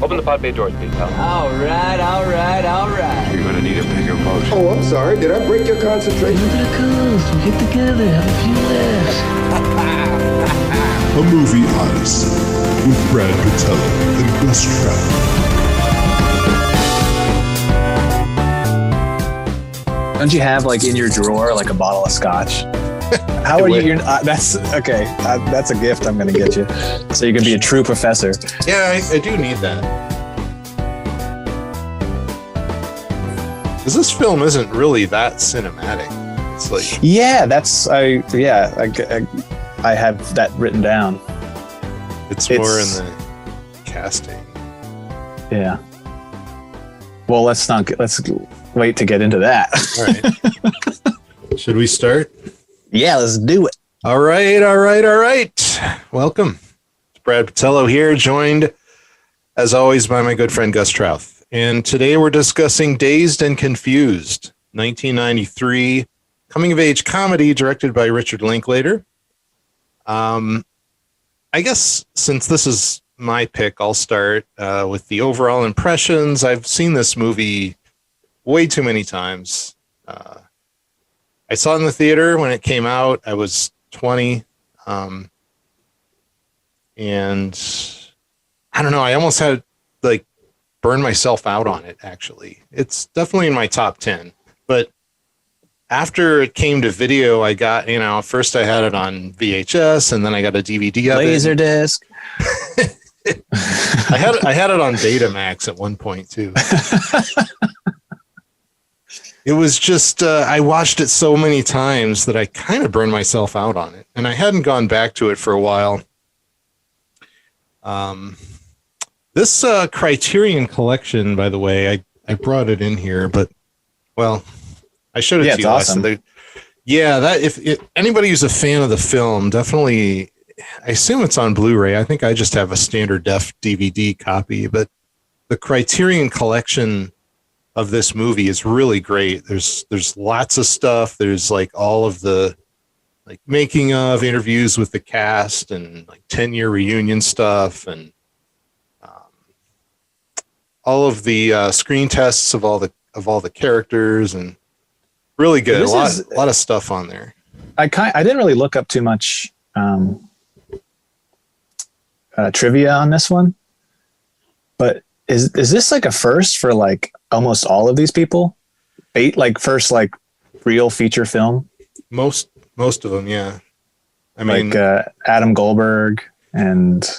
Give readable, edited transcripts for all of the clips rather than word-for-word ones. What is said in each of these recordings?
Open the pod bay doors, please, pal. All right. You're gonna need a bigger boat. Oh, I'm sorry. Did I break your concentration? Look at the coast. We get together, have a few laughs. A Movie Odyssey with Brad Patello and Gus Trout. Don't you have like in your drawer like a bottle of scotch? How are you? That's okay. That's a gift I'm going to get you, so you can be a true professor. Yeah, I do need that. Because this film isn't really that cinematic. It's like I have that written down. It's more in the casting. Yeah. Well, let's wait to get into that. All right. Should we start? Yeah, let's do it. All right. Welcome. It's Brad Patello here, joined, as always, by my good friend Gus Trouth. And today we're discussing Dazed and Confused, 1993 coming-of-age comedy directed by Richard Linklater. I guess since this is my pick, I'll start with the overall impressions. I've seen this movie way too many times. I saw it in the theater when it came out. I was 20. And I don't know, I almost had like burned myself out on it, actually. It's definitely in my top 10. But after it came to video, I got, first I had it on VHS and then I got a DVD of it. Laserdisc. I had it on Betamax at one point too. It was just, I watched it so many times that I kind of burned myself out on it. And I hadn't gone back to it for a while. This Criterion collection, by the way, I brought it in here, but, well, I showed it to you last awesome. time. If anybody who's a fan of the film, definitely, I assume it's on Blu-ray. I think I just have a standard def DVD copy, but the Criterion collection of this movie is really great. There's lots of stuff. There's like all of the like making of interviews with the cast and like 10-year reunion stuff and all of the screen tests of all the characters, and really good. A lot of stuff on there. I didn't really look up too much trivia on this one, but is this like a first for like almost all of these people? First like real feature film? Most of them, yeah. I mean, like Adam Goldberg and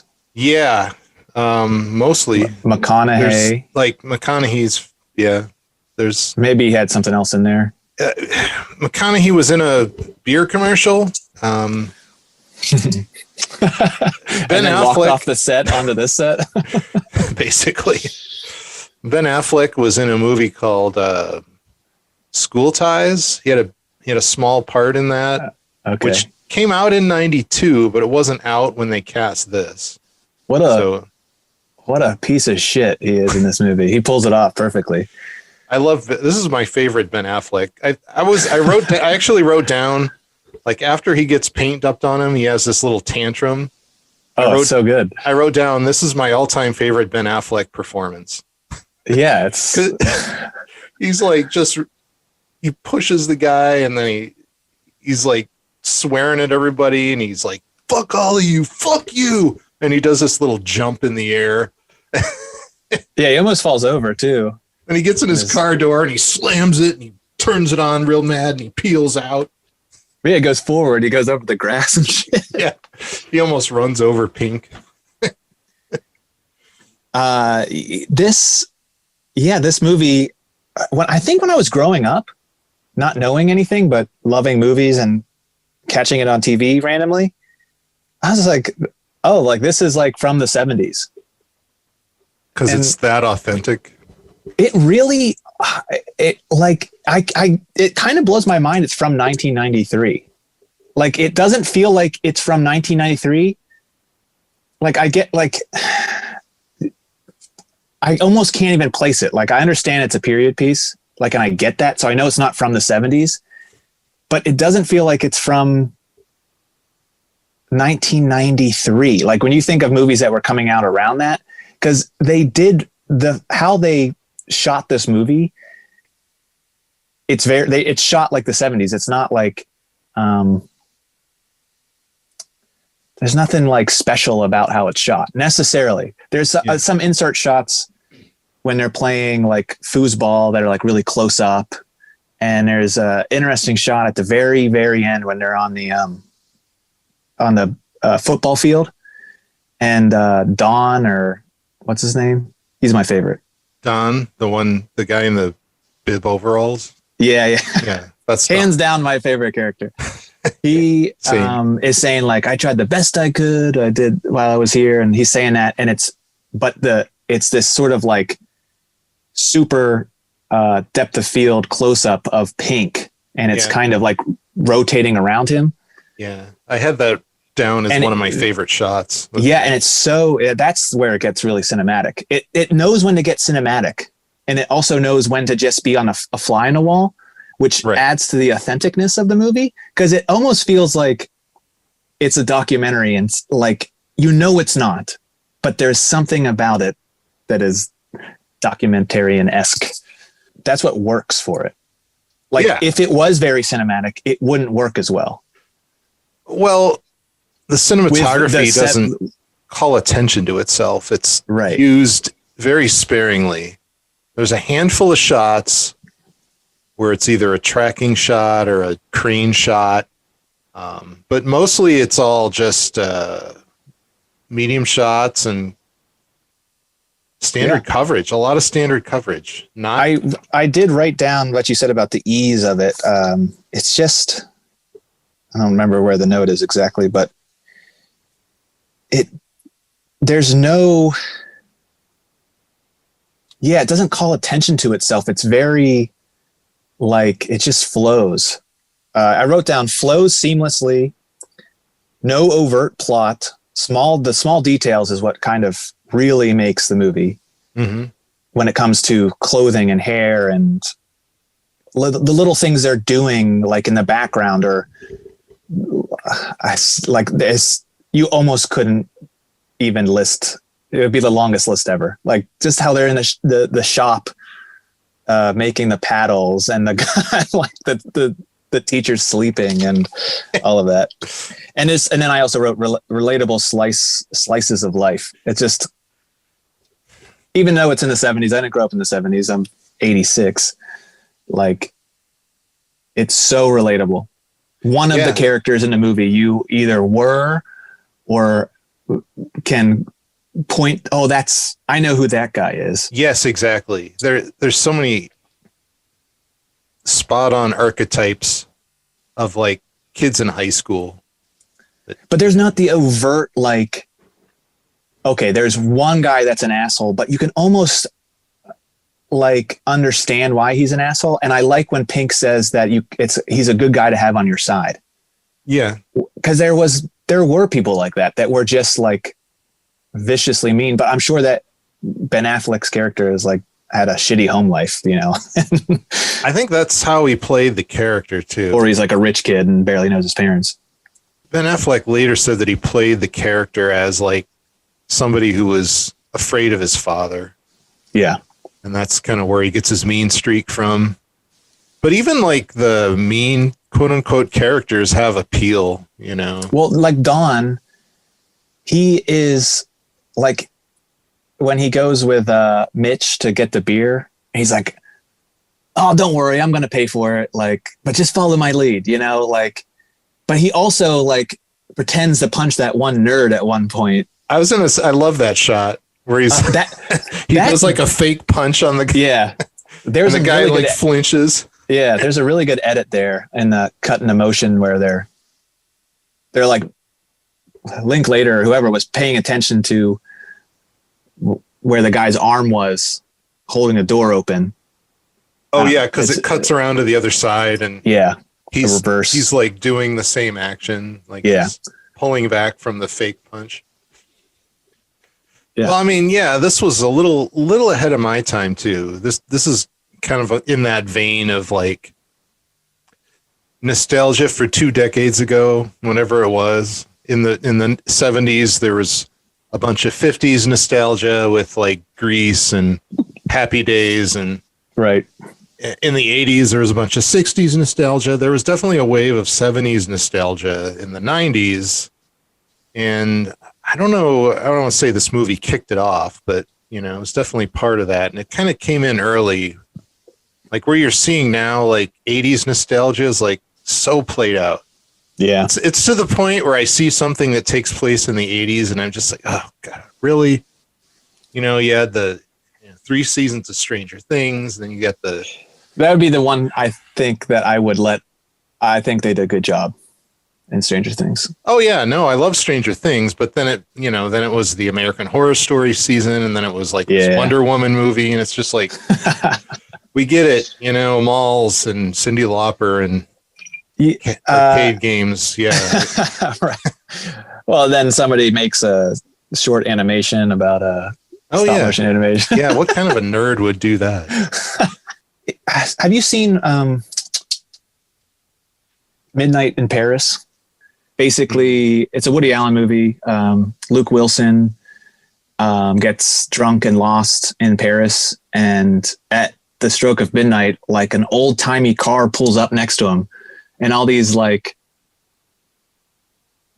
mostly McConaughey. Like McConaughey's, there's maybe he had something else in there. McConaughey was in a beer commercial. Ben Affleck walked off the set onto this set. Basically, Ben Affleck was in a movie called School Ties. He had a small part in that, which came out in '92, but it wasn't out when they cast this. What a piece of shit he is in this movie. He pulls it off perfectly. I love it. This is my favorite Ben Affleck. I actually wrote down, like, after he gets paint dumped on him, he has this little tantrum. It's so good. I wrote down, this is my all-time favorite Ben Affleck performance. Yeah, it's he's like he pushes the guy, and then he's like swearing at everybody, and he's like, fuck all of you, fuck you. And he does this little jump in the air. Yeah, he almost falls over too. And he gets in his car door and he slams it and he turns it on real mad and he peels out. Yeah, it goes forward. He goes over the grass and shit. Yeah. He almost runs over Pink. This movie, when I was growing up, not knowing anything, but loving movies and catching it on TV randomly, I was like, oh, like this is like from the 70s. Because it's that authentic. It really, it kind of blows my mind. It's from 1993. Like, it doesn't feel like it's from 1993. Like, I almost can't even place it. Like, I understand it's a period piece. Like, and I get that. So I know it's not from the 70s, but it doesn't feel like it's from 1993. Like, when you think of movies that were coming out around that, because they did how they shot this movie. It's shot like the 70s. It's not like, there's nothing like special about how it's shot necessarily. There's some insert shots when they're playing like foosball that are like really close up. And there's a interesting shot at the very, very end when they're on the football field, and Don, or what's his name? He's my favorite. Don, the guy in the bib overalls. Yeah. That's hands down my favorite character. He is saying like, I tried the best I could. I did while I was here. And he's saying that, and it's this sort of like super depth of field close up of Pink. And it's kind of like rotating around him. Yeah. I had that down as one of my favorite shots. Yeah. And that's where it gets really cinematic. It knows when to get cinematic, and it also knows when to just be on a fly on a wall, which adds to the authenticness of the movie, because it almost feels like it's a documentary, and like, it's not, but there's something about it that is documentarian-esque. That's what works for it. Like, if it was very cinematic, it wouldn't work as well. Well, the cinematography doesn't call attention to itself. It's used very sparingly. There's a handful of shots where it's either a tracking shot or a crane shot. But mostly it's all just medium shots and standard coverage, a lot of standard coverage. I did write down what you said about the ease of it. It's just, I don't remember where the note is exactly, but it doesn't call attention to itself. It's very, like, it just flows. I wrote down flows seamlessly, no overt plot, the small details is what kind of really makes the movie when it comes to clothing and hair and the little things they're doing, like in the background, or like this, you almost couldn't even list. It would be the longest list ever. Like, just how they're in the shop making the paddles, and the guy, like the teacher's sleeping, and all of that. And then I also wrote relatable slices of life. It's just, even though it's in the 70s, I didn't grow up in the 70s. I'm 86. Like, it's so relatable. One of the characters in the movie, you either were or can point, I know who that guy is. Yes, exactly. There's so many spot on archetypes of like kids in high school. But there's not the overt, like, okay, there's one guy that's an asshole, but you can almost like understand why he's an asshole. And I like when Pink says that he's a good guy to have on your side. Yeah. Because there were people like that were just like viciously mean, but I'm sure that Ben Affleck's character is like, had a shitty home life, I think that's how he played the character too. Or he's like a rich kid and barely knows his parents. Ben Affleck later said that he played the character as like somebody who was afraid of his father. Yeah. And that's kind of where he gets his mean streak from. But even like the mean quote unquote characters have appeal, Well, like Don, he is like, when he goes with Mitch to get the beer, he's like, oh, don't worry, I'm going to pay for it. Like, but just follow my lead, like, but he also like pretends to punch that one nerd at one point. I love that shot where he's, he does like a fake punch on the guy. Yeah. There's and the guy really like flinches. Yeah. There's a really good edit there in the cut in the motion where they're like Linklater or whoever was paying attention to where the guy's arm was holding the door open. Oh yeah. Cause it cuts around to the other side, and he's reverse. He's like doing the same action. Like he's pulling back from the fake punch. Yeah. Well, I mean, this was a little ahead of my time too. This is kind of in that vein of like nostalgia for 2 decades ago, whenever it was in the 70s, there was a bunch of 50s nostalgia with like Grease and Happy Days, and Right. in the 80s there was a bunch of 60s nostalgia. There was definitely a wave of 70s nostalgia in the 90s, and I don't want to say this movie kicked it off, but you know, it was definitely part of that, and it kind of came in early. Like where you're seeing now, like 80s nostalgia is like so played out. Yeah. It's to the point where I see something that takes place in the 80s and I'm just like, oh God, really? You know, you had the 3 seasons of Stranger Things, then you got that would be the one I think that I think they did a good job in Stranger Things. Oh yeah, no, I love Stranger Things, but then it was the American Horror Story season, and then it was like this Wonder Woman movie, and it's just like we get it, you know, malls and Cyndi Lauper and arcade games. Yeah. Right. Well, then somebody makes a short animation about stop motion animation. Yeah. What kind of a nerd would do that? Have you seen Midnight in Paris? Basically, it's a Woody Allen movie. Luke Wilson gets drunk and lost in Paris, and at the stroke of midnight, like an old timey car pulls up next to him, and all these like,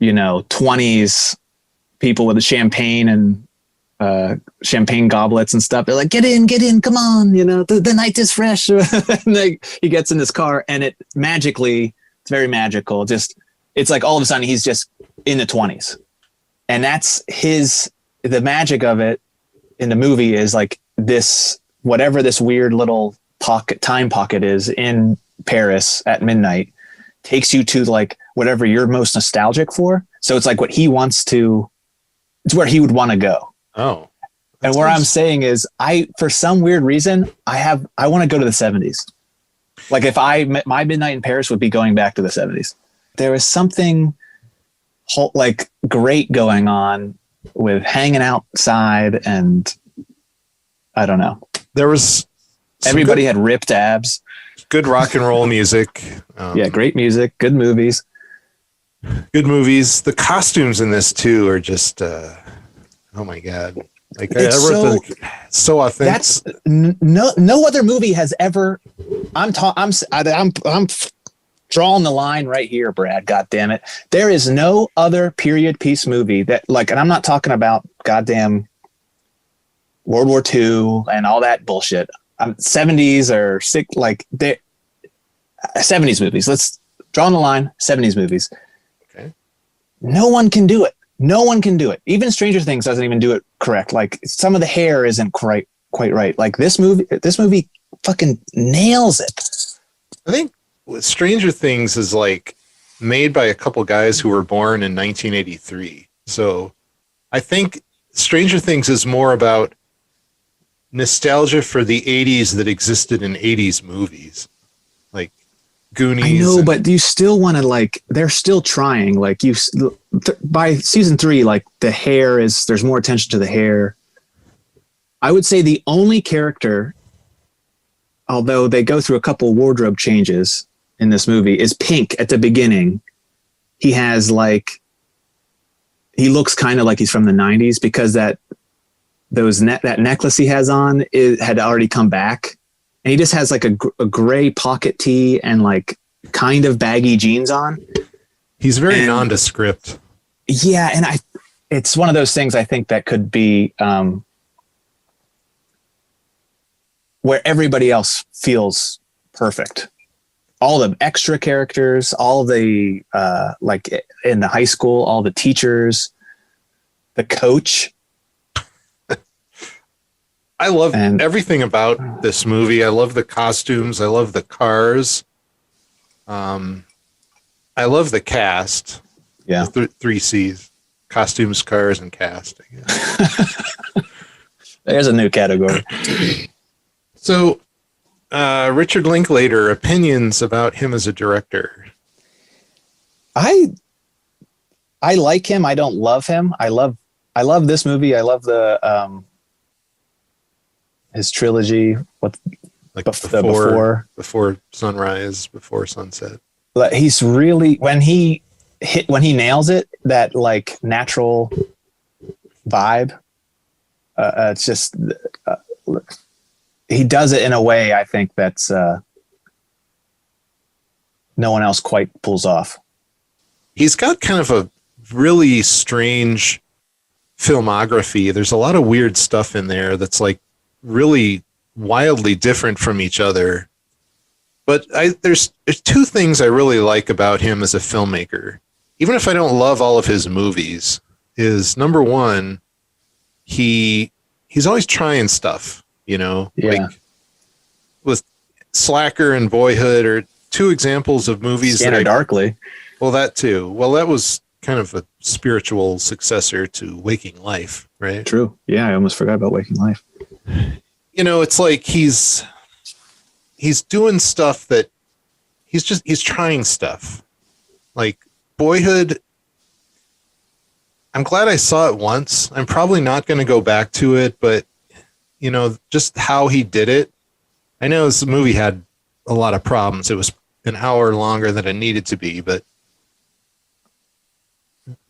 you know, 20s people with the champagne and champagne goblets and stuff. They're like, get in, come on, you know, the night is fresh. And he gets in this car, and it magically, it's very magical. Just, it's like all of a sudden he's just in the 20s, and that's the magic of it in the movie is like this, whatever this weird little time pocket is in Paris at midnight takes you to like whatever you're most nostalgic for. So it's like what he wants to, it's where he would want to go. Oh, and where I'm saying is for some weird reason, I want to go to the 70s. Like if my Midnight in Paris would be going back to the 70s. There was something like great going on with hanging outside, and I don't know. There was everybody had ripped abs. Good rock and roll music. Yeah, great music, good movies. Good movies. The costumes in this too are just oh my God. Like it's so authentic. That's no other movie has ever. I'm drawing the line right here, Brad. God damn it. There is no other period piece movie that like, and I'm not talking about goddamn World War II and all that bullshit. 70s or like 70s movies. Let's draw on the line. 70s movies. Okay. No one can do it. No one can do it. Even Stranger Things doesn't even do it correct. Like some of the hair isn't quite right. Like this movie fucking nails it. I think Stranger Things is like made by a couple guys who were born in 1983. So I think Stranger Things is more about nostalgia for the 80s that existed in 80s movies. Like Goonies. I know, but you still want to like, they're still trying. Like by season 3, like there's more attention to the hair. I would say the only character, although they go through a couple wardrobe changes in this movie, is Pink at the beginning. He has like, he looks kind of like he's from the 90s because that necklace he has on had already come back. And he just has like a gray pocket tee and like kind of baggy jeans on. He's very nondescript. Yeah. And it's one of those things I think that could be where everybody else feels perfect. All the extra characters, all the like in the high school, all the teachers, the coach. I love everything about this movie. I love the costumes. I love the cars. I love the cast. Yeah. The 3 C's: costumes, cars, and cast. I guess. There's a new category. So, Richard Linklater, opinions about him as a director. I like him. I don't love him. I love this movie. I love the his trilogy. Like before sunrise, before sunset. He's really when he nails it, that like natural vibe. It's just he does it in a way I think that's no one else quite pulls off. He's got kind of a really strange filmography. There's a lot of weird stuff in there that's like really wildly different from each other. But there's two things I really like about him as a filmmaker, even if I don't love all of his movies, is number one, he's always trying stuff, you know, like with Slacker and Boyhood are two examples of movies. Scanner Darkly. Well, that too. Well, that was kind of a spiritual successor to Waking Life, right? True. Yeah, I almost forgot about Waking Life. You know, it's like he's doing stuff that he's trying stuff. Like Boyhood, I'm glad I saw it once. I'm probably not going to go back to it, but you know, just how he did it. I know this movie had a lot of problems. It was an hour longer than it needed to be, but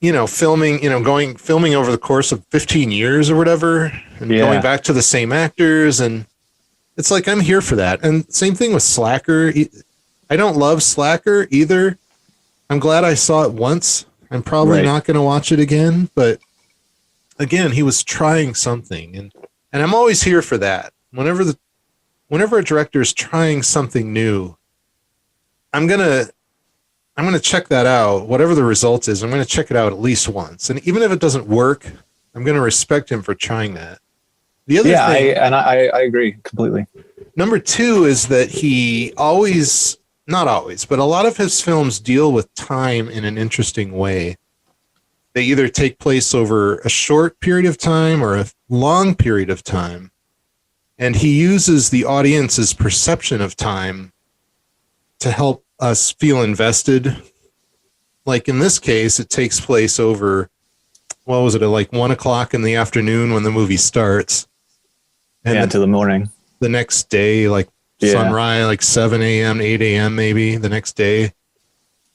you know, filming over the course of 15 years or whatever, and going back to the same actors, and it's like, I'm here for that. And same thing with Slacker. I don't love Slacker either. I'm glad I saw it once. I'm probably not going to watch it again, but again, he was trying something, and I'm always here for that. Whenever a director is trying something new, I'm gonna check that out. Whatever the result is, I'm gonna check it out at least once. And even if it doesn't work, I'm gonna respect him for trying that. The other thing, I agree completely. Number two is that he always, not always, but a lot of his films deal with time in an interesting way. They either take place over a short period of time or a long period of time. And he uses the audience's perception of time to help us feel invested. Like in this case, it takes place over, what was it, at like 1 o'clock in the afternoon when the movie starts. And until the morning. The next day, like sunrise, like 7 a.m., 8 a.m. maybe, the next day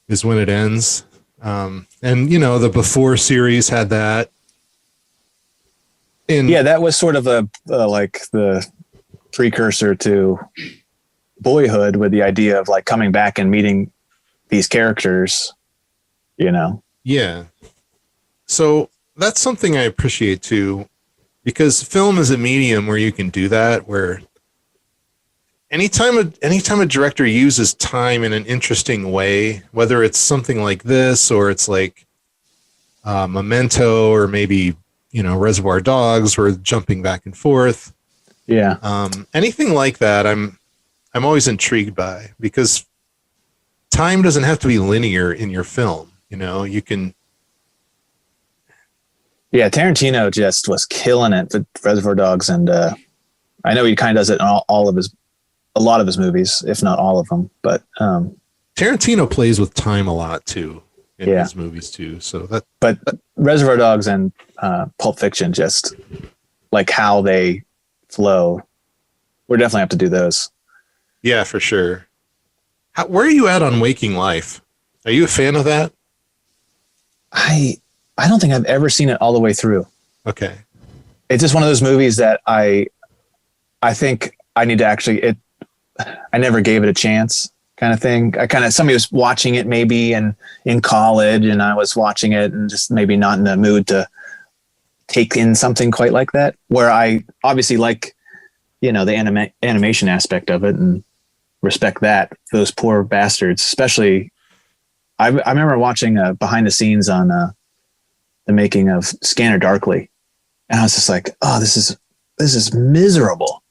is when it ends. And, you know, the Before series had that. And that was sort of like the precursor to Boyhood, with the idea of like coming back and meeting these characters, you know? Yeah. So that's something I appreciate too, because film is a medium where you can do that, where anytime a director uses time in an interesting way, whether it's something like this, or it's like Memento, or maybe, you know, Reservoir Dogs, where jumping back and forth. Yeah. Anything like that, I'm always intrigued by, because time doesn't have to be linear in your film. You know, you can. Yeah, Tarantino just was killing it with Reservoir Dogs, and I know he kind of does it in a lot of his movies, if not all of them. But Tarantino plays with time a lot too in his movies too. So that. But Reservoir Dogs and Pulp Fiction, just like how they flow, we're definitely have to do those. Yeah, for sure. Where are you at on Waking Life? Are you a fan of that? I don't think I've ever seen it all the way through. Okay. It's just one of those movies that I think I need to actually, I never gave it a chance, kind of thing. Somebody was watching it maybe in college, and I was watching it and just maybe not in the mood to take in something quite like that, where I obviously like, you know, the animation aspect of it and respect that. Those poor bastards, especially. I remember watching behind the scenes on the making of Scanner Darkly, and I was just like, oh, this is miserable.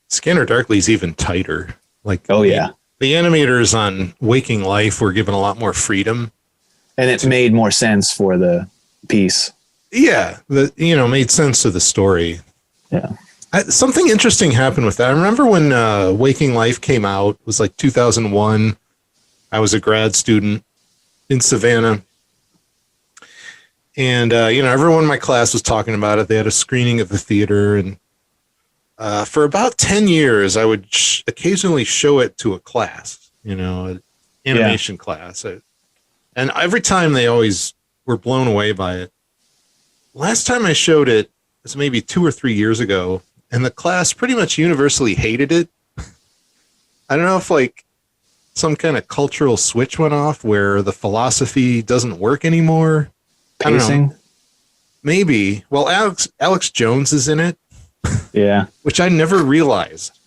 Scanner Darkly is even tighter. Like, oh yeah, the animators on Waking Life were given a lot more freedom, and it made more sense for the piece. Yeah, made sense to the story. Yeah. Something interesting happened with that. I remember when Waking Life came out, it was like 2001. I was a grad student in Savannah. And, everyone in my class was talking about it. They had a screening at the theater. And for about 10 years, I would occasionally show it to a class, an animation class. And every time they always were blown away by it. last time I showed it was maybe 2 or 3 years ago, and the class pretty much universally hated it. I don't know if like some kind of cultural switch went off where the philosophy doesn't work anymore. I don't know. Maybe. Well, Alex Jones is in it. Yeah. Which I never realized.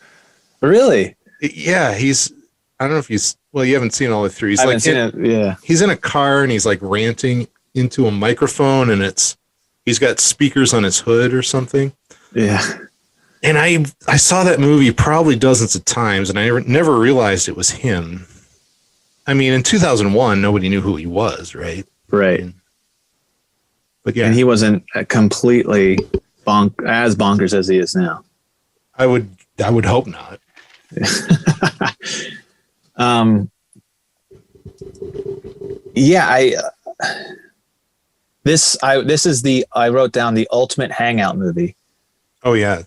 Really? Yeah, I don't know if you haven't seen all the three. He's I haven't seen it. Yeah. He's in a car and he's like ranting into a microphone, and he's got speakers on his hood or something. Yeah. And I saw that movie probably dozens of times, and I never realized it was him. I mean, in 2001, nobody knew who he was, right? Right. But yeah. And he wasn't completely as bonkers as he is now. I would hope not. Yeah, I wrote down the ultimate hangout movie. Oh yeah.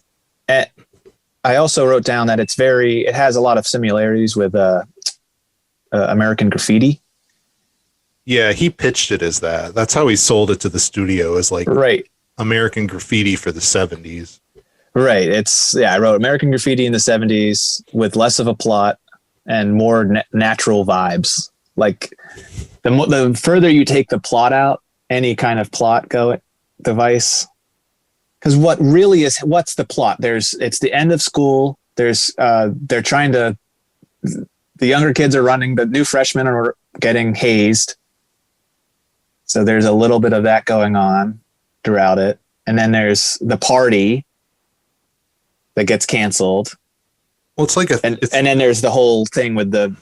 I also wrote down that it has a lot of similarities with American Graffiti. Yeah, he pitched it as that. That's how he sold it to the studio, as like right. American Graffiti for the 70s. Right. I wrote American Graffiti in the 70s with less of a plot and more natural vibes. Like the further you take the plot out, any kind of plot device. Because what's the plot? It's the end of school. They're trying to, the younger kids are running, the new freshmen are getting hazed. So there's a little bit of that going on throughout it. And then there's the party that gets canceled. Well, it's like and then there's the whole thing with the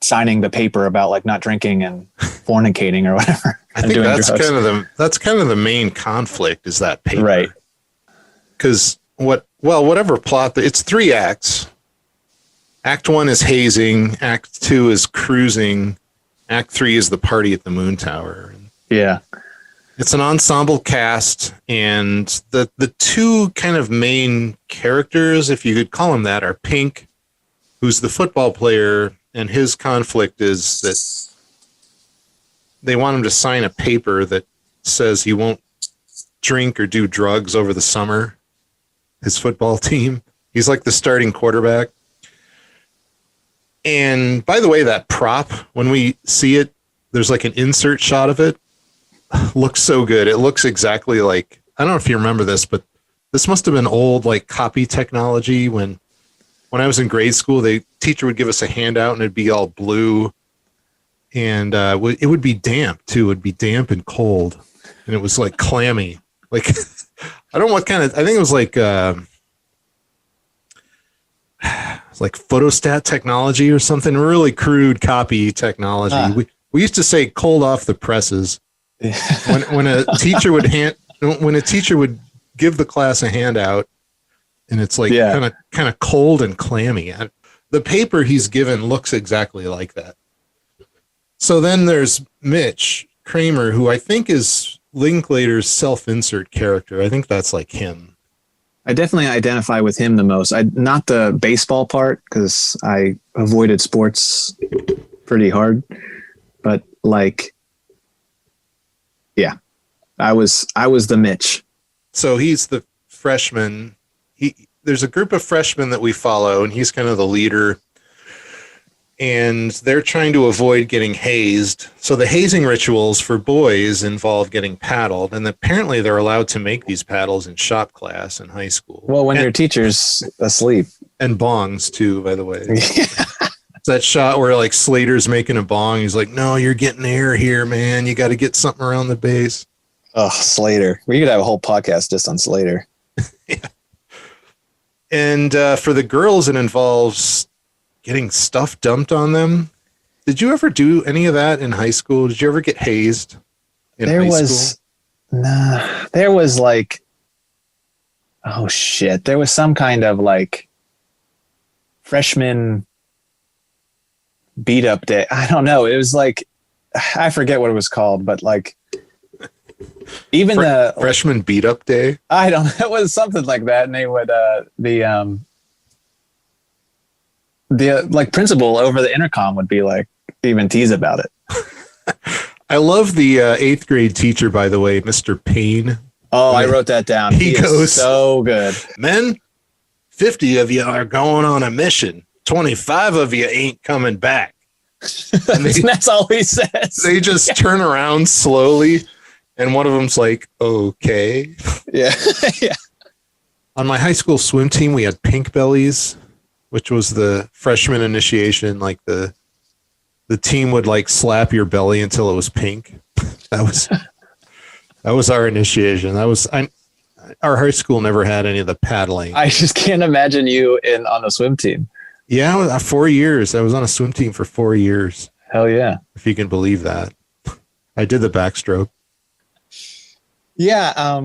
signing the paper about like not drinking and fornicating or whatever. I think that's kind of the main conflict is that paper. Right. Because whatever plot, it's 3 acts. Act 1 is hazing. Act 2 is cruising. Act 3 is the party at the Moon Tower. Yeah. It's an ensemble cast, and the 2 kind of main characters, if you could call them that, are Pink, who's the football player, and his conflict is that they want him to sign a paper that says he won't drink or do drugs over the summer. His football team. He's like the starting quarterback. And by the way, that prop, when we see it, there's like an insert shot of it. Looks so good. It looks exactly like, I don't know if you remember this, but this must have been old like copy technology when I was in grade school. The teacher would give us a handout and it'd be all blue, and it would be damp too. It would be damp and cold, and it was like clammy. Like I don't know what kind of. I think it was like photostat technology or something. Really crude copy technology. We used to say "cold off the presses" when a teacher would give the class a handout. And it's like kind of cold and clammy. The paper he's given looks exactly like that. So then there's Mitch Kramer, who I think is Linklater's self-insert character. I think that's like him. I definitely identify with him the most. Not the baseball part, because I avoided sports pretty hard. But like, yeah, I was the Mitch. So he's the freshman. There's a group of freshmen that we follow, and he's kind of the leader, and they're trying to avoid getting hazed. So the hazing rituals for boys involve getting paddled, and apparently they're allowed to make these paddles in shop class in high school. Well, when your teacher's asleep. And bongs too, by the way. It's that shot where like Slater's making a bong. He's like, no, you're getting air here, man. You got to get something around the base. Oh, Slater. We could have a whole podcast just on Slater. Yeah. And for the girls, it involves getting stuff dumped on them. Did you ever do any of that in high school? Did you ever get hazed in high school? Nah, there was like, oh shit. There was some kind of like freshman beat up day. I don't know. It was like, I forget what it was called, but like, even the freshman beat up day. I don't know. It was something like that. And they would, the like principal over the intercom would be like, even tease about it. I love the 8th grade teacher, by the way, Mr. Payne. Oh, I wrote that down. He goes, is so good. Men, 50 of you are going on a mission. 25 of you ain't coming back. And that's all he says. They just turn around slowly, and one of them's like, okay. Yeah. Yeah. On my high school swim team, we had pink bellies, which was the freshman initiation. Like the team would like slap your belly until it was pink. That was our initiation. Our high school never had any of the paddling. I just can't imagine you on a swim team. Yeah, 4 years. I was on a swim team for 4 years. Hell yeah. If you can believe that. I did the backstroke. Yeah.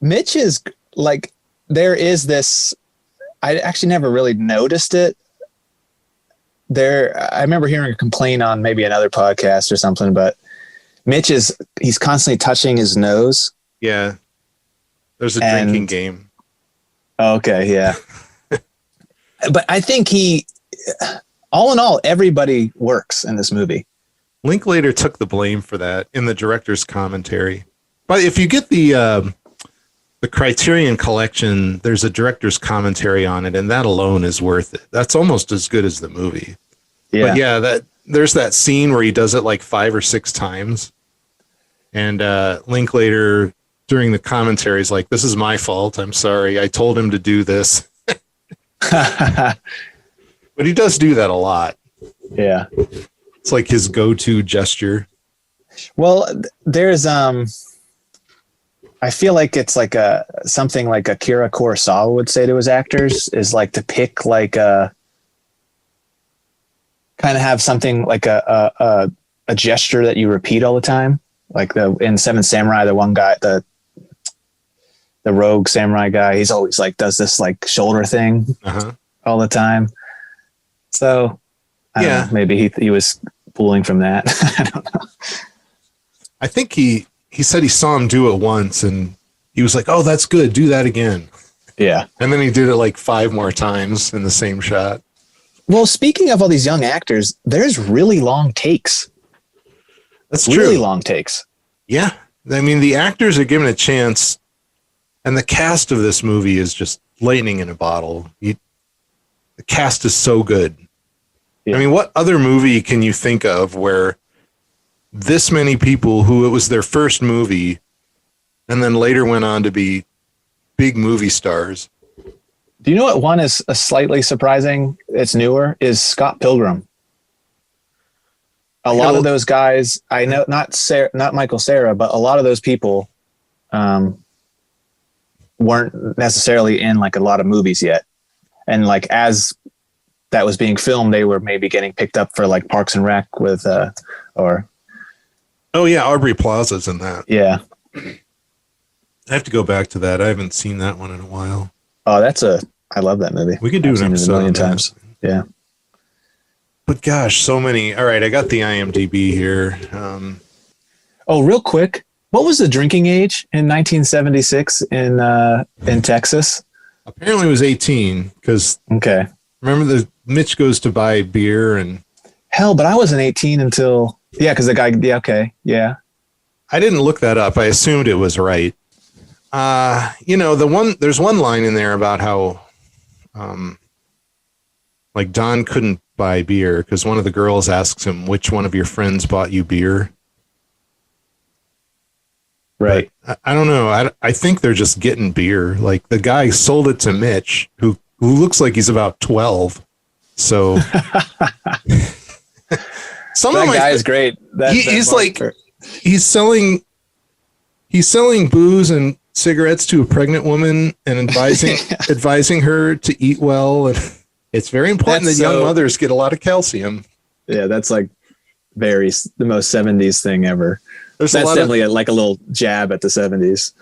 Mitch is like, there is this, I actually never really noticed it. I remember hearing a complaint on maybe another podcast or something, but Mitch he's constantly touching his nose. Yeah. There's a drinking game. Okay. Yeah. But I think all in all, everybody works in this movie. Linklater took the blame for that in the director's commentary. But if you get the Criterion Collection, there's a director's commentary on it, and that alone is worth it. That's almost as good as the movie. Yeah. But yeah, there's that scene where he does it like 5 or 6 times. And Linklater, during the commentary, is like, this is my fault. I'm sorry. I told him to do this. But he does do that a lot. Yeah. It's like his go-to gesture. Well, there's I feel like it's like something like Akira Kurosawa would say to his actors is like to pick like kind of have something like a gesture that you repeat all the time. Like in Seven Samurai, the one guy, the rogue samurai guy, he's always like does this like shoulder thing all the time. So I don't know, maybe he was pulling from that. I don't know. I think he said he saw him do it once and he was like, oh, that's good. Do that again. Yeah. And then he did it like 5 more times in the same shot. Well, speaking of all these young actors, there's really long takes. That's really true. long takes. Yeah. I mean, the actors are given a chance, and the cast of this movie is just lightning in a bottle. The cast is so good. Yeah. I mean, what other movie can you think of where this many people who it was their first movie and then later went on to be big movie stars? Do you know what one is slightly surprising? It's newer, is Scott Pilgrim. A lot of those guys, I know, not Michael Cera, but a lot of those people weren't necessarily in like a lot of movies yet. And like as that was being filmed, they were maybe getting picked up for like Parks and Rec with or. Oh yeah, Aubrey Plaza's in that. Yeah. I have to go back to that. I haven't seen that one in a while. Oh, I love that movie. We could do an episode a million times. Yeah. But gosh, so many. All right, I got the IMDb here. Real quick, what was the drinking age in 1976 in Texas? Apparently, it was 18 because. Okay. Remember, Mitch goes to buy beer and. Hell, but I wasn't 18 until because the guy. Yeah, okay, yeah. I didn't look that up. I assumed it was right. There's one line in there about how, like Don couldn't buy beer because one of the girls asks him, which one of your friends bought you beer? Right. But I don't know. I think they're just getting beer. Like the guy sold it to Mitch, who looks like he's about 12. So some that of my guy is great. He's selling booze and cigarettes to a pregnant woman and advising her to eat well. And it's very important that young mothers get a lot of calcium. Yeah, that's like the most 70s thing ever. That's definitely a little jab at the 70s.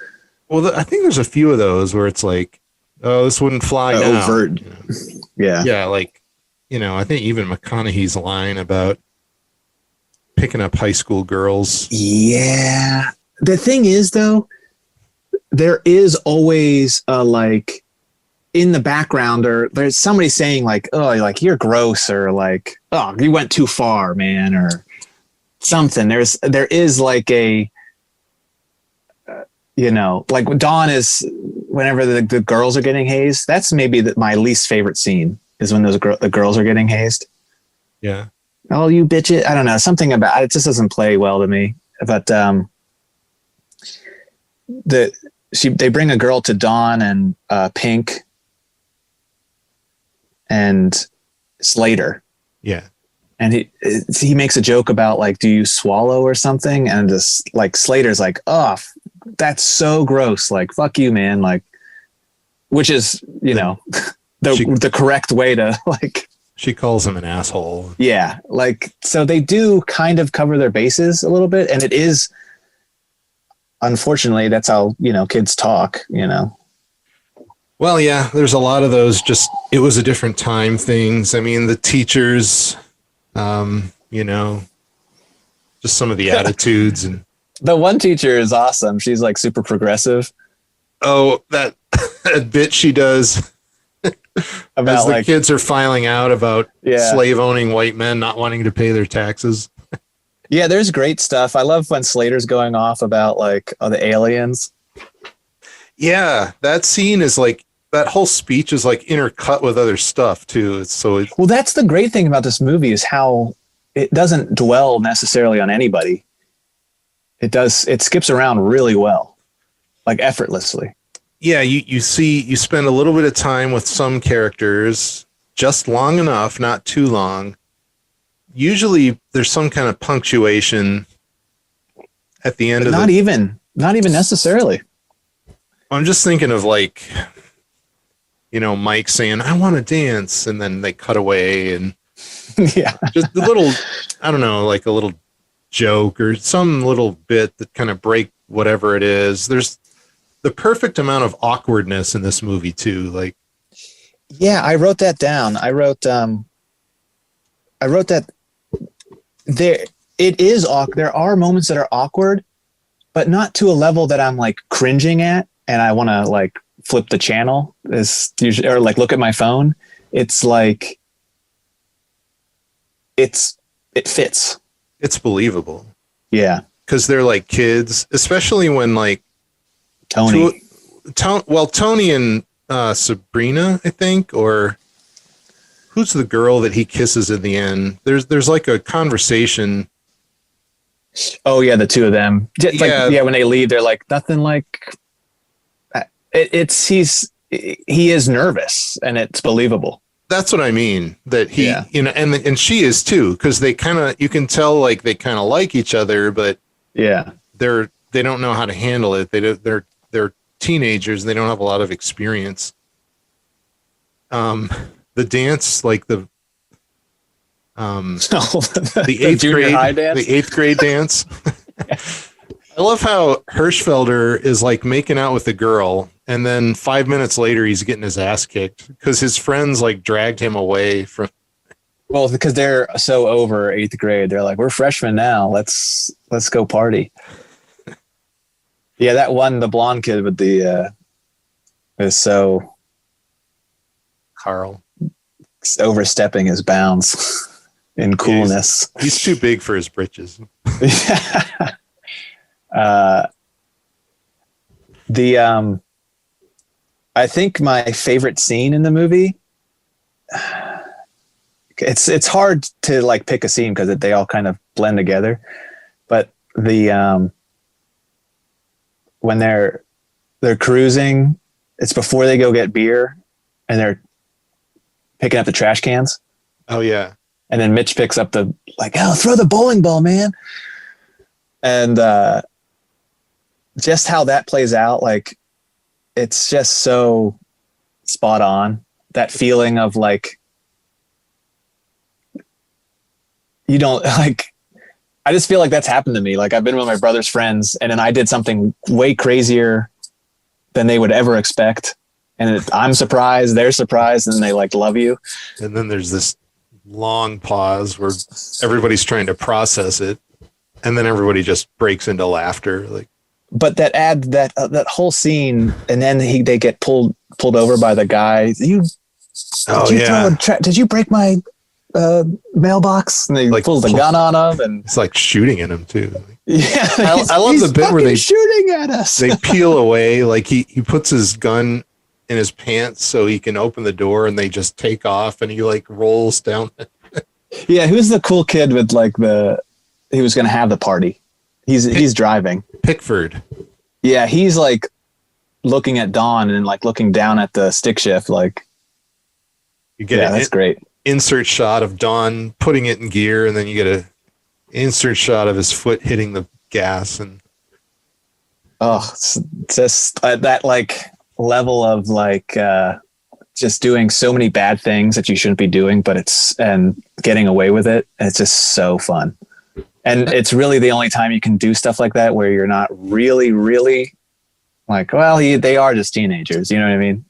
Well, I think there's a few of those where it's like, oh, this wouldn't fly now. Overt. Yeah. Yeah, like, I think even McConaughey's line about picking up high school girls. Yeah. The thing is, though, there is always in the background, or there's somebody saying like, oh, like you're gross, or like, oh, you went too far, man, or something. There is like a, like Dawn is whenever the girls are getting hazed. That's maybe my least favorite scene is when the girls are getting hazed. Yeah. Oh, you bitches. I don't know. Something about it just doesn't play well to me. But they bring a girl to Dawn and Pink and Slater. Yeah. And he makes a joke about like, do you swallow or something? And just like Slater's like, oh, that's so gross. Like, fuck you, man. Like, which is, the correct way to like. She calls him an asshole. Yeah. Like, so they do kind of cover their bases a little bit. And it is, unfortunately, that's how, kids talk, Well, yeah, there's a lot of those just, it was a different time things. I mean, the teachers, just some of the attitudes. And the one teacher is awesome. She's like super progressive. Oh, that bit she does about as the like, kids are filing out about slave owning white men not wanting to pay their taxes. Yeah, there's great stuff. I love when Slater's going off about like the aliens. Yeah, that scene is like, that whole speech is like intercut with other stuff too. Well, that's the great thing about this movie is how it doesn't dwell necessarily on anybody. It skips around really well, like effortlessly. Yeah, you spend a little bit of time with some characters, just long enough, not too long. Usually there's some kind of punctuation at the end of not even necessarily. I'm just thinking of like, Mike saying, I want to dance. And then they cut away and yeah, just a little, I don't know, like a little joke or some little bit that kind of break whatever it is. There's the perfect amount of awkwardness in this movie too. Like, yeah, I wrote that down. I wrote that there are moments that are awkward, but not to a level that I'm like cringing at and I want to like flip the channel is usually, or like look at my phone. It's like, it fits. It's believable. Yeah. Cause they're like kids, especially when like Tony and Sabrina, I think, or who's the girl that he kisses in the end? There's like a conversation. Oh yeah. The two of them. When they leave, they're like nothing like, he is nervous and it's believable. That's what I mean. That he, and she is too, because they you can tell like they kind of like each other, but yeah, they don't know how to handle it. They're teenagers. They don't have a lot of experience. The dance, like the eighth grade dance. I love how Hirschfelder is like making out with the girl, and then 5 minutes later he's getting his ass kicked because his friends like dragged him away from. Well, because they're so over eighth grade, they're like, we're freshmen now. Let's go party. Yeah, that one, the blonde kid with the is so Carl overstepping his bounds in coolness. He's too big for his britches. I think my favorite scene in the movie, it's hard to like pick a scene because they all kind of blend together, but when they're cruising, it's before they go get beer and they're picking up the trash cans. Oh yeah. And then Mitch picks up throw the bowling ball, man. And just how that plays out, like, it's just so spot on. That feeling of like, you don't like, I just feel like that's happened to me. Like I've been with my brother's friends and then I did something way crazier than they would ever expect. And I'm surprised, they're surprised, and they like love you. And then there's this long pause where everybody's trying to process it. And then everybody just breaks into laughter. Like, but that whole scene, and then they get pulled over by the guy. Did you break my mailbox, and he Like, pulls the gun on him, and it's like shooting at him too. yeah, I love the bit where they shooting at us. They peel away, like he puts his gun in his pants so he can open the door, and they just take off, and he like rolls down. Yeah, who's the cool kid with like he was going to have the party? He's driving. Pickford. Yeah, he's like looking at Dawn and like looking down at the stick shift. Like, You get that's great. Insert shot of Don putting it in gear, and then you get a insert shot of his foot hitting the gas. And it's just that like level of like just doing so many bad things that you shouldn't be doing, and getting away with it. It's just so fun. And it's really the only time you can do stuff like that where you're not really, really like, well, they are just teenagers. You know what I mean?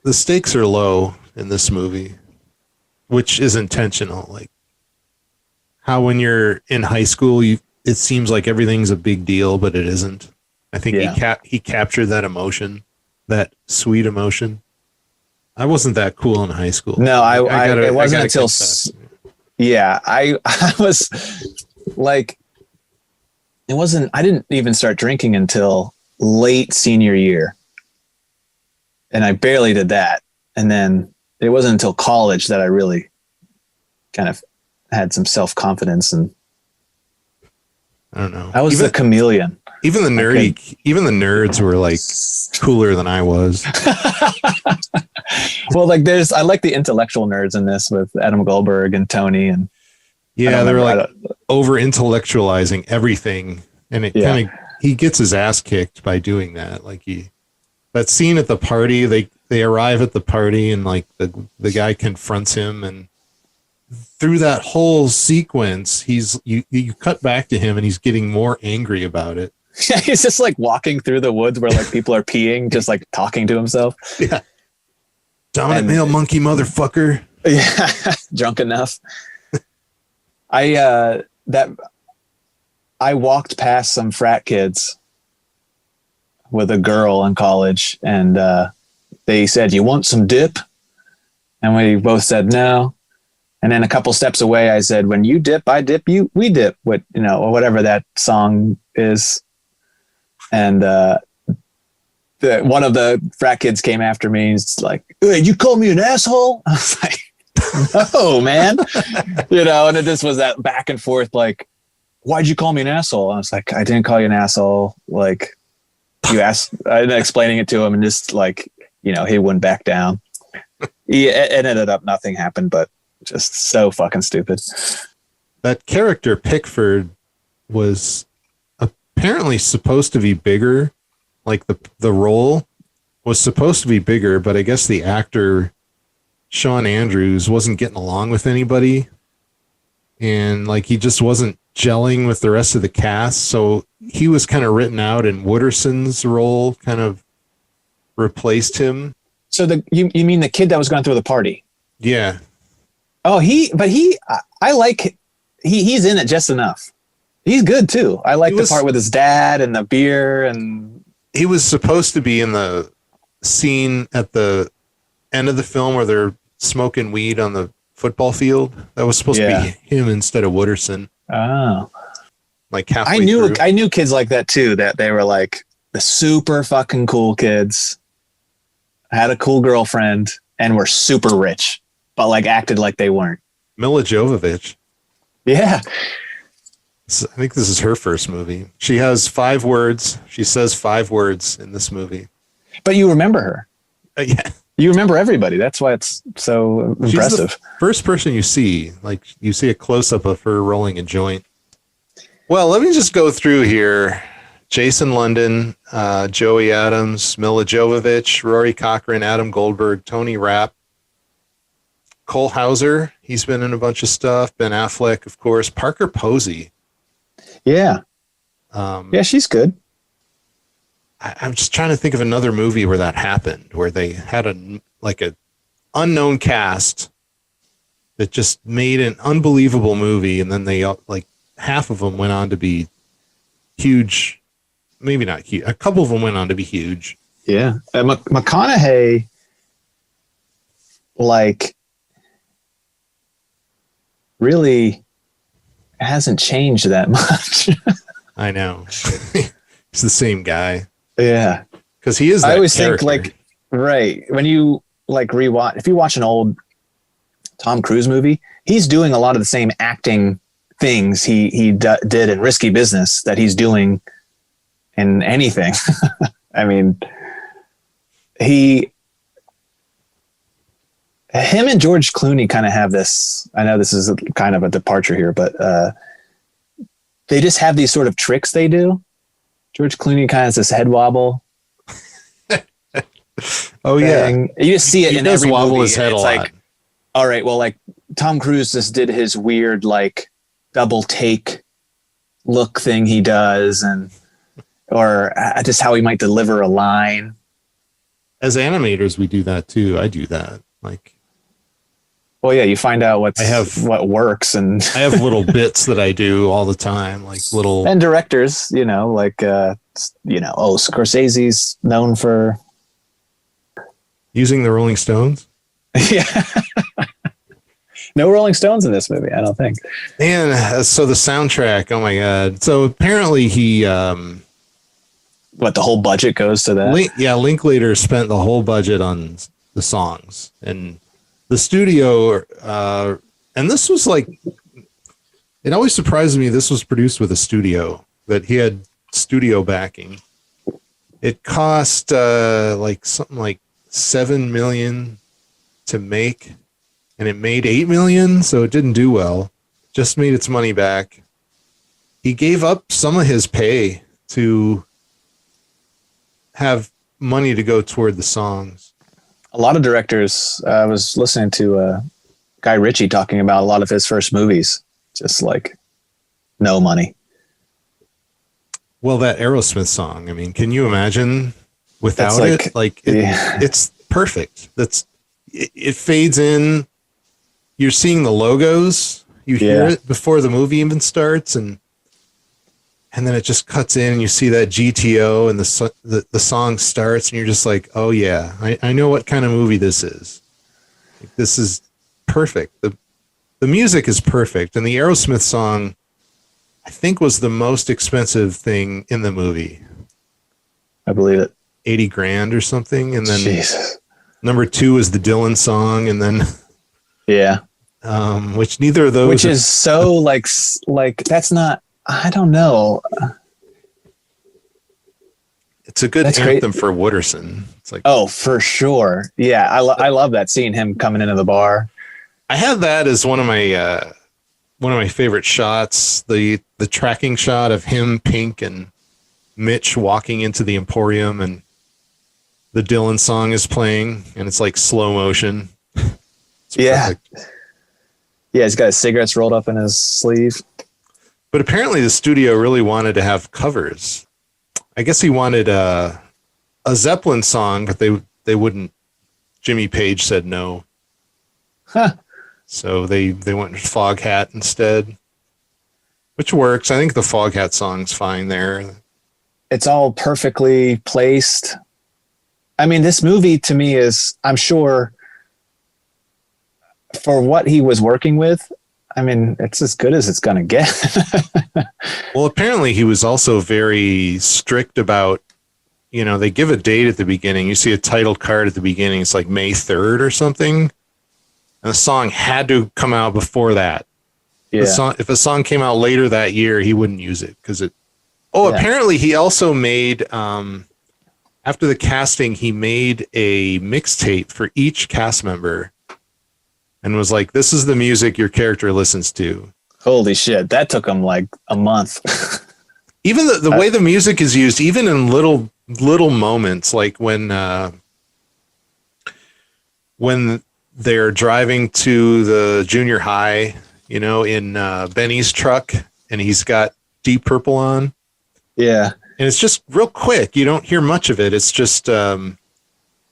the stakes are low in this movie, which is intentional. Like how when you're in high school, it seems like everything's a big deal, but it isn't. I think he captured that emotion, that sweet emotion. I wasn't that cool in high school. No, it wasn't until I was like, I didn't even start drinking until late senior year. And I barely did that. And then it wasn't until college that I really kind of had some self-confidence, and I don't know. I was the chameleon. Even the nerds were like cooler than I was. Well, like I like the intellectual nerds in this with Adam Goldberg and Tony, and yeah, they're like over intellectualizing everything, and he gets his ass kicked by doing that. Like that scene at the party, they arrive at the party, and like the guy confronts him, and through that whole sequence, you cut back to him, and he's getting more angry about it. Yeah, he's just like walking through the woods where like people are peeing, just like talking to himself. Yeah. Dominant male monkey motherfucker. Yeah. Drunk enough. I walked past some frat kids with a girl in college, and they said, "You want some dip?" And we both said no. And then a couple steps away, I said, "When you dip, I dip, we dip." Or whatever that song is. And one of the frat kids came after me. He's like, "Hey, you call me an asshole?" I was like, "No, man." And it just was that back and forth, like, "Why'd you call me an asshole?" I was like, "I didn't call you an asshole." Like, you asked, I'm explaining it to him, and just like, he wouldn't back down. It ended up nothing happened, but just so fucking stupid. That character Pickford was apparently supposed to be bigger. Like the role was supposed to be bigger, but I guess the actor Sean Andrews wasn't getting along with anybody, and like he just wasn't gelling with the rest of the cast, so he was kind of written out, and Wooderson's role kind of replaced him. So you mean the kid that was going through the party? Yeah. Oh, he's in it just enough. He's good too. I like the part with his dad and the beer, and he was supposed to be in the scene at the end of the film where they're smoking weed on the football field. That was supposed to be him instead of Wooderson. Oh, like halfway I knew kids like that too, that they were like the super fucking cool kids, had a cool girlfriend, and were super rich, but like acted like they weren't. Mila Jovovich. Yeah. I think this is her first movie. She has 5 words. She says 5 words in this movie. But you remember her. Yeah. You remember everybody. That's why it's so impressive. She's the first person you see. Like, you see a close-up of her rolling a joint. Well, let me just go through here. Jason London, Joey Adams, Mila Jovovich, Rory Cochrane, Adam Goldberg, Tony Rapp, Cole Hauser. He's been in a bunch of stuff. Ben Affleck, of course. Parker Posey. Yeah. Yeah, she's good. I'm just trying to think of another movie where that happened, where they had a unknown cast that just made an unbelievable movie, and then they half of them went on to be huge. Maybe not huge. A couple of them went on to be huge. Yeah. McConaughey, like, really hasn't changed that much. I know. He's the same guy. Yeah. Because he is that I always character. think like, right, when you like rewatch, if you watch an old Tom Cruise movie, he's doing a lot of the same acting things he did in Risky Business that he's doing in anything. I mean, him and George Clooney kind of have this, I know this is kind of a departure here, but they just have these sort of tricks they do. George Clooney kind of has this head wobble. Oh yeah, thing. You just see it he in does every wobble movie. his head It's a like, lot. all right, well, like Tom Cruise just did his weird like double take look thing he does, or just how he might deliver a line. As animators, we do that too. I do that. Like, Well, yeah, you find out what works, and I have little bits that I do all the time, like little. and directors, like Scorsese's known for Using the Rolling Stones? yeah. No Rolling Stones in this movie, I don't think. Man, so the soundtrack, oh my God. So apparently he... What, the whole budget goes to that? Linklater spent the whole budget on the songs. And the studio... and this was like... It always surprises me this was produced with a studio, that he had studio backing. It cost something like $7 million to make, and it made $8 million, so it didn't do well. Just made its money back. He gave up some of his pay to have money to go toward the songs. A lot of directors, I was listening to Guy Ritchie talking about a lot of his first movies, just like no money. Well, that Aerosmith song, I mean, can you imagine without it? It's perfect. It fades in. You're seeing the logos. You hear it before the movie even starts, and then it just cuts in, and you see that GTO, and the song starts, and you're just like, oh yeah, I know what kind of movie this is. This is perfect. The music is perfect, and the Aerosmith song, I think, was the most expensive thing in the movie. I believe it. $80,000 or something, and then Jesus. number 2 is the Dylan song, and then yeah, which neither of those, which is so like that's not. I don't know. It's a good That's anthem great. for Wooderson. It's like, Oh, for sure. Yeah, I love that, seeing him coming into the bar. I have that as one of my favorite shots. The tracking shot of him, Pink, and Mitch walking into the Emporium, and the Dylan song is playing, and it's like slow motion. It's perfect. Yeah, he's got his cigarettes rolled up in his sleeve. But apparently the studio really wanted to have covers. I guess he wanted a Zeppelin song, but they wouldn't. Jimmy Page said no. Huh. So they went with Foghat instead, which works. I think the Foghat song's fine there. It's all perfectly placed. I mean, this movie to me is, I'm sure, for what he was working with, I mean, it's as good as it's going to get. Well, apparently he was also very strict about, they give a date at the beginning. You see a title card at the beginning. It's like May 3rd or something. And the song had to come out before that. Yeah. If a song came out later that year, he wouldn't use it because it. Oh, Yeah. Apparently he also made, after the casting, he made a mixtape for each cast member and was like, this is the music your character listens to. Holy shit. That took him like a month. Even the way the music is used, even in little moments, like when they're driving to the junior high, in Benny's truck, and he's got Deep Purple on. Yeah. And it's just real quick. You don't hear much of it. It's just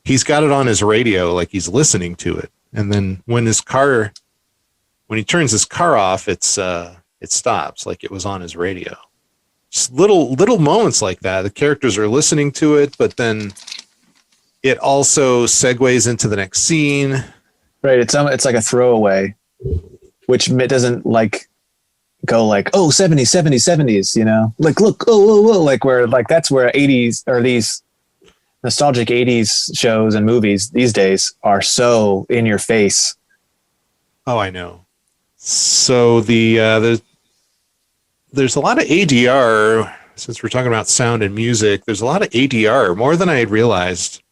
he's got it on his radio, like he's listening to it. And then when he turns his car off, it stops, like it was on his radio. Just little moments like that. The characters are listening to it, but then it also segues into the next scene. Right. It's like a throwaway. which doesn't like go like, oh, 70s, 70s, 70s, you know, like, look, oh, like where like that's where 80s or these nostalgic 80s shows and movies these days are so in your face. Oh, I know. So there's a lot of ADR, since we're talking about sound and music. There's a lot of ADR, more than I had realized.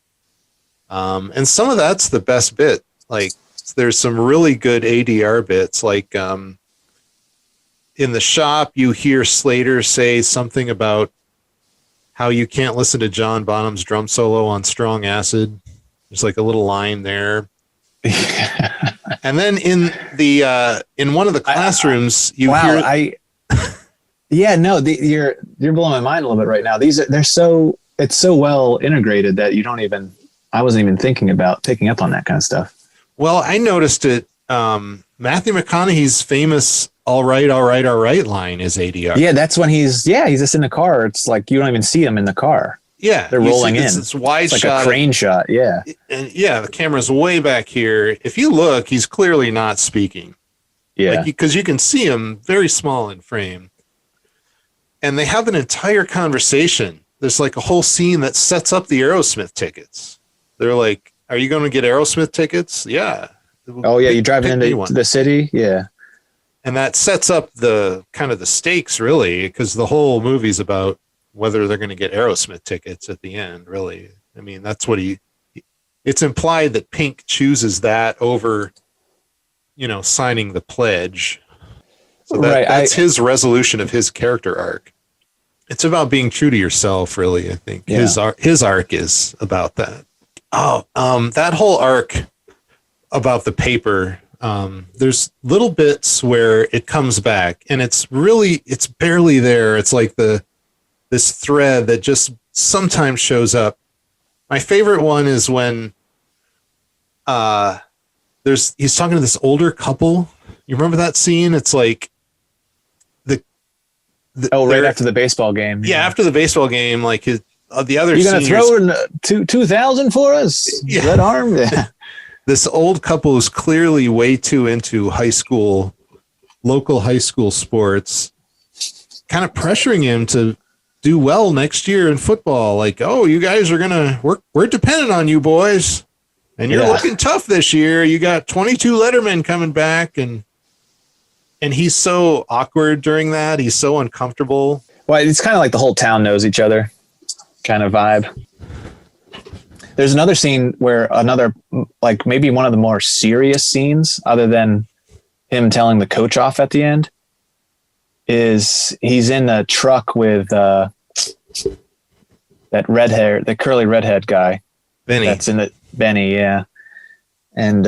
And some of that's the best bit. Like there's some really good ADR bits. Like in the shop, you hear Slater say something about how you can't listen to John Bonham's drum solo on Strong Acid. There's like a little line there. And then in one of the classrooms, you're blowing my mind a little bit right now. It's so well integrated that I wasn't even thinking about picking up on that kind of stuff. Well, I noticed it. Matthew McConaughey's famous "all right" line is ADR. Yeah, that's when he's just in the car. It's like you don't even see him in the car. Yeah, they're rolling in. It's wide like shot, a crane shot. Yeah, and the camera's way back here. If you look, he's clearly not speaking. Yeah, because you can see him very small in frame, and they have an entire conversation. There's like a whole scene that sets up the Aerosmith tickets. They're like, "Are you going to get Aerosmith tickets?" Yeah. Oh yeah, you're driving into the city. Yeah, and that sets up the kind of the stakes really, because the whole movie's about whether they're going to get Aerosmith tickets at the end, really. I mean, that's what it's implied that Pink chooses that over, signing the pledge. So that's his resolution of his character arc. It's about being true to yourself, really, I think. Yeah. His arc is about that. Oh, that whole arc about the paper, there's little bits where it comes back, and it's barely there. It's like this thread that just sometimes shows up. My favorite one is when he's talking to this older couple. You remember that scene? It's like right after the baseball game. Yeah, after the baseball game, like the other. You're gonna throw in 2,000 for us? Yeah. That arm. Yeah. This old couple is clearly way too into local high school sports, kind of pressuring him to do well next year in football. Like, oh, you guys are we're dependent on you boys, and you're looking tough this year. You got 22 Letterman coming back, and he's so awkward during that. He's so uncomfortable. Well, it's kind of like the whole town knows each other kind of vibe. There's another scene where like maybe one of the more serious scenes, other than him telling the coach off at the end, is he's in the truck with that curly redhead guy. Benny. That's in Benny, yeah. And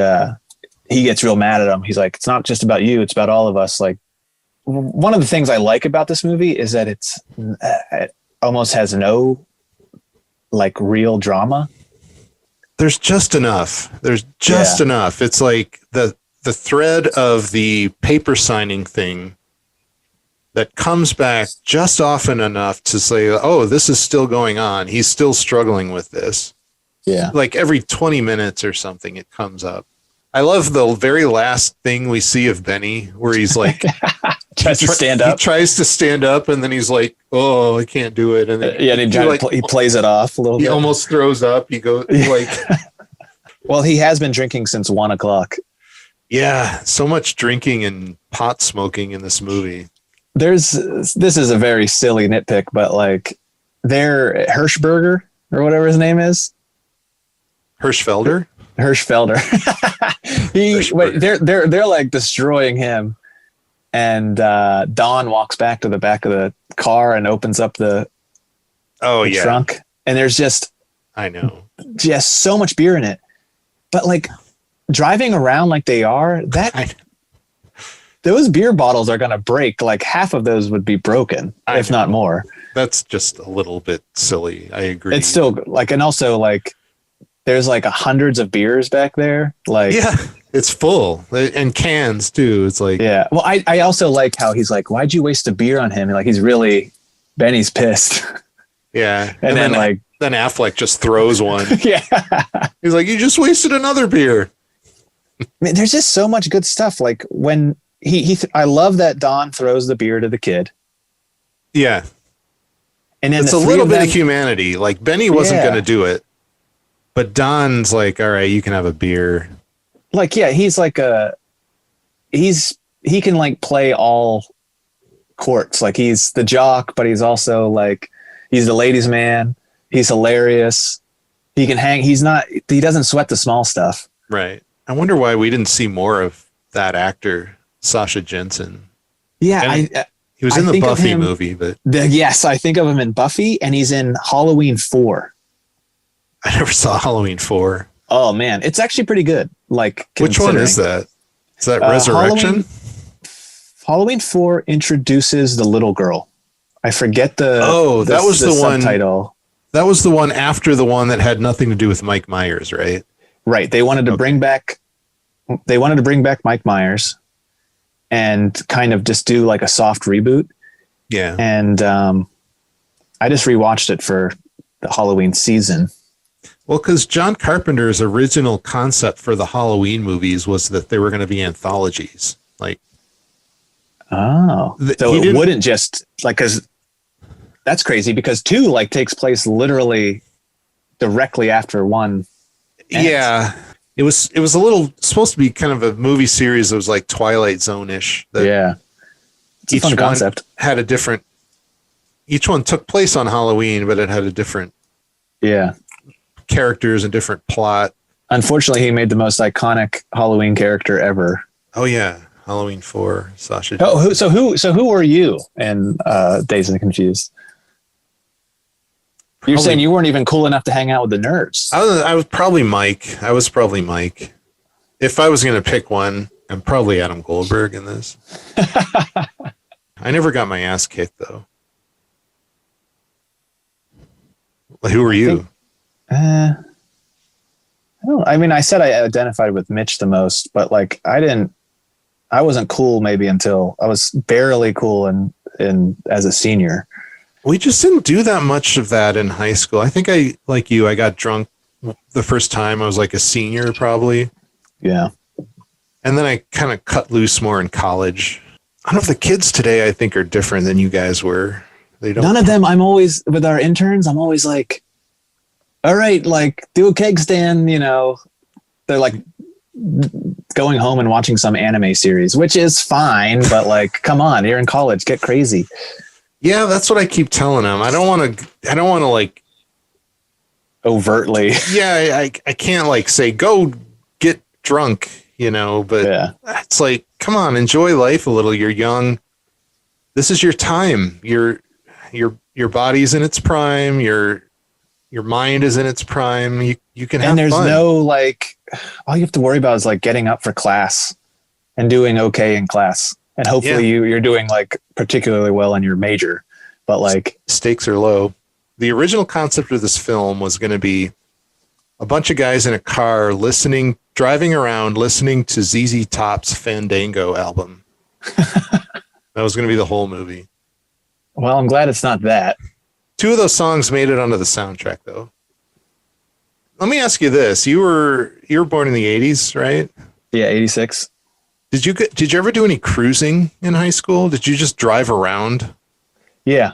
he gets real mad at him. He's like, it's not just about you, it's about all of us. Like, one of the things I like about this movie is that it almost has no like real drama. There's just enough. Enough. It's like the thread of the paper signing thing that comes back just often enough to say, oh, this is still going on. He's still struggling with this. Yeah. Like every 20 minutes or something, it comes up. I love the very last thing we see of Benny, where he's like, tries to stand up. He tries to stand up, and then he's like, "Oh, I can't do it." And then he plays it off a little bit. He almost throws up. He goes like, well, he has been drinking since 1:00. Yeah, so much drinking and pot smoking in this movie. This is a very silly nitpick, but like their Hirschberger or whatever his name is, Hirschfelder. They're like destroying him, and Don walks back to the back of the car and opens up the trunk, and there's just so much beer in it. But like driving around like they are, those beer bottles are gonna break. Like half of those would be broken, if not more. That's just a little bit silly. I agree. It's still like, and also like there's like hundreds of beers back there. Like, yeah, it's full, and cans too. It's like, yeah. Well, I also like how he's like, why'd you waste a beer on him? Like Benny's pissed. Yeah. And then Affleck just throws one. Yeah. He's like, you just wasted another beer. I mean, there's just so much good stuff. Like when I love that Don throws the beer to the kid. Yeah. And then it's a little bit of humanity. Like Benny wasn't going to do it, but Don's like, all right, you can have a beer. Like, yeah, he's like he can like play all courts. Like he's the jock, but he's also like, he's the ladies' man. He's hilarious. He can hang. He doesn't sweat the small stuff. Right. I wonder why we didn't see more of that actor, Sasha Jensen. Yeah. He was in the Buffy movie, but yes, I think of him in Buffy, and he's in Halloween 4. I never saw Halloween 4. Oh man, it's actually pretty good. Like, which one is that? Is that Resurrection? Halloween 4 introduces the little girl. I forget the that was the subtitle. One. That was the one after the one that had nothing to do with Mike Myers, right? Right. They wanted to bring back Mike Myers and kind of just do like a soft reboot. Yeah. And I just rewatched it for the Halloween season. Well, because John Carpenter's original concept for the Halloween movies was that they were going to be anthologies. Like, so it wouldn't just like, because that's crazy, because 2 like takes place literally directly after 1. Yeah. It was a little supposed to be kind of a movie series that was like Twilight Zone-ish. Yeah. It's a fun concept. Had a different, each one took place on Halloween, but it had a different characters and different plot. Unfortunately, he made the most iconic Halloween character ever. Oh yeah. Halloween 4, Sasha. Oh, so who were you in Dazed and Confused? You're saying you weren't even cool enough to hang out with the nerds. I was probably Mike. If I was going to pick one, I'm probably Adam Goldberg in this. I never got my ass kicked though. Who were you? I said I identified with Mitch the most, but like I wasn't cool maybe until I was barely cool in as a senior. We just didn't do that much of that in high school. I think I got drunk the first time I was like a senior probably. Yeah. And then I kind of cut loose more in college. I don't know if the kids today I think are different than you guys were. They don't. None of them. I'm always with our interns. I'm always like, all right, like do a keg stand, you know. They're like going home and watching some anime series, which is fine, but like, come on, you're in college, get crazy. Yeah, that's what I keep telling them. I don't want to like overtly. Yeah, I can't like say go get drunk, you know, but it's like, come on, enjoy life a little. You're young. This is your time. Your body's in its prime. Your mind is in its prime. You can have fun. And there's no like, all you have to worry about is like getting up for class and doing okay in class. And hopefully you're doing like particularly well in your major, but like stakes are low. The original concept of this film was going to be a bunch of guys in a car driving around, listening to ZZ Top's Fandango album. That was going to be the whole movie. Well, I'm glad it's not that. 2 of those songs made it onto the soundtrack though. Let me ask you this. You were born in the 80s, right? Yeah. 86. Did you ever do any cruising in high school? Did you just drive around? Yeah.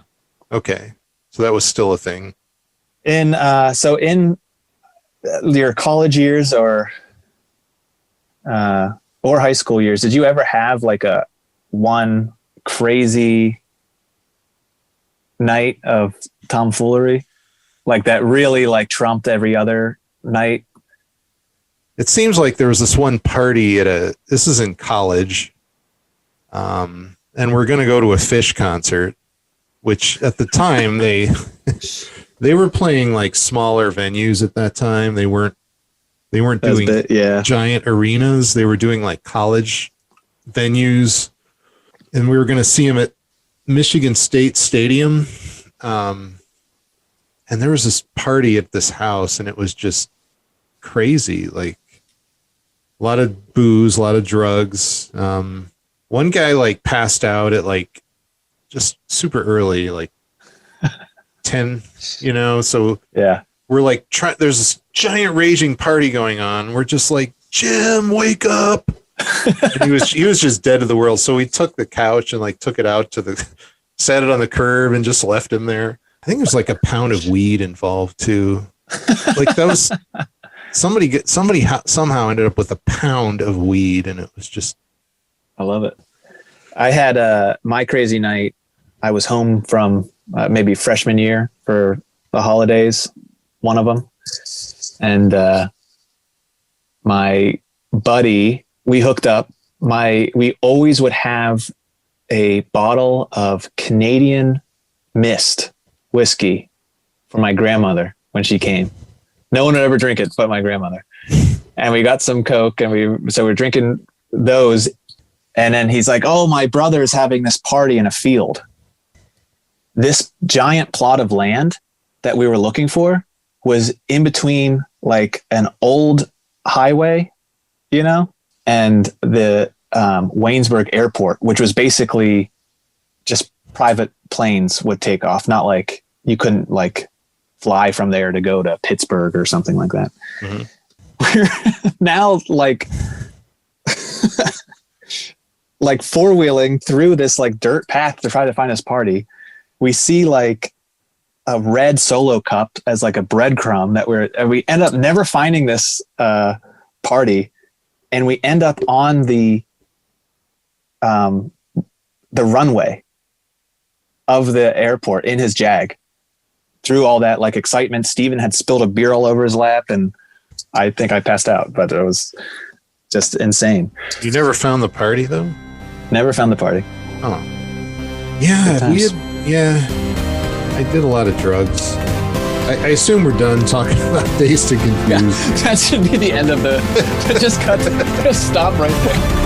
Okay. So that was still a thing. In your college years or high school years, did you ever have like a one crazy night of tomfoolery? Like that really like trumped every other night? It seems like there was this one party this is in college. And we're going to go to a Fish concert, which at the time they were playing like smaller venues at that time. They weren't doing giant arenas. They were doing like college venues, and we were going to see them at Michigan State Stadium. And there was this party at this house, and it was just crazy. Like a lot of booze, a lot of drugs. One guy like passed out at like just super early, like 10, you know? So yeah, we're like, there's this giant raging party going on. We're just like, Jim, wake up. And he was just dead to the world. So we took the couch and like took it out sat it on the curb and just left him there. I think there's like a pound of weed involved too. Like that was somebody somehow ended up with a pound of weed, and it was just. I love it. I had my crazy night. I was home from maybe freshman year for the holidays, one of them, and my buddy, we hooked up. We always would have a bottle of Canadian Mist whiskey for my grandmother when she came. No one would ever drink it but my grandmother. And we got some Coke, and we're drinking those. And then he's like, "Oh, my brother's having this party in a field." This giant plot of land that we were looking for was in between like an old highway, and the Waynesburg Airport, which was basically just private planes would take off. Not like you couldn't like fly from there to go to Pittsburgh or something like that. Mm-hmm. We're now like four-wheeling through this like dirt path to try to find this party. We see like a red Solo cup as like a breadcrumb and we end up never finding this party. And we end up on the runway of the airport in his Jag. Through all that like excitement, Steven had spilled a beer all over his lap, and I think I passed out, but it was just insane. You never found the party though? Never found the party. Oh. Yeah, I did a lot of drugs. I assume we're done talking about Dazed and Confused. Yeah, that should be the end of just stop right there.